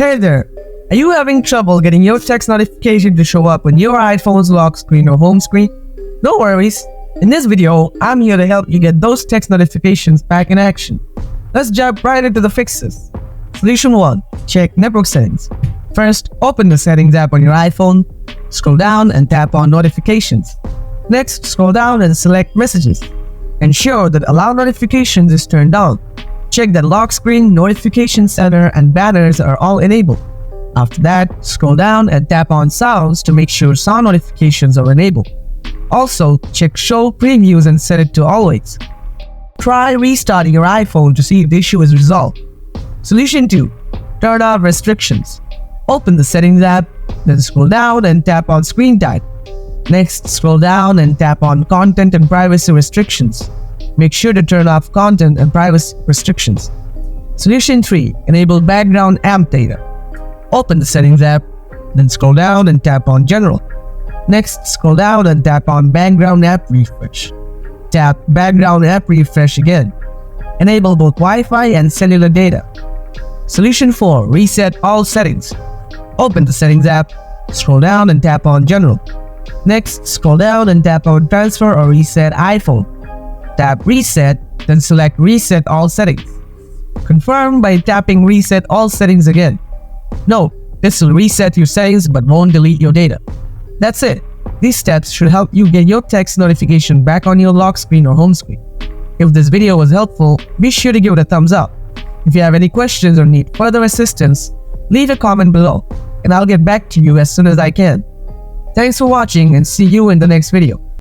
Hey there! Are you having trouble getting your text notification to show up on your iPhone's lock screen or home screen? No worries. In this video, I'm here to help you get those text notifications back in action. Let's jump right into the fixes. Solution 1. Check network settings. First, open the Settings app on your iPhone. Scroll down and tap on Notifications. Next, scroll down and select Messages. Ensure that Allow Notifications is turned on. Check that lock screen, notification center, and banners are all enabled. After that, scroll down and tap on Sounds to make sure sound notifications are enabled. Also, check Show Previews and set it to Always. Try restarting your iPhone to see if the issue is resolved. Solution 2. Turn off restrictions. Open the Settings app, then scroll down and tap on Screen Time. Next, scroll down and tap on Content and Privacy Restrictions. Make sure to turn off content and privacy restrictions. Solution 3. Enable background app data. Open the Settings app, then scroll down and tap on General. Next, scroll down and tap on Background App Refresh. Tap Background App Refresh again. Enable both Wi-Fi and cellular data. Solution 4. Reset all settings. Open the Settings app, scroll down and tap on General. Next, scroll down and tap on Transfer or Reset iPhone. Tap Reset, then select Reset All Settings. Confirm by tapping Reset All Settings again. Note, this will reset your settings but won't delete your data. That's it. These steps should help you get your text notification back on your lock screen or home screen. If this video was helpful, be sure to give it a thumbs up. If you have any questions or need further assistance, leave a comment below and I'll get back to you as soon as I can. Thanks for watching and see you in the next video.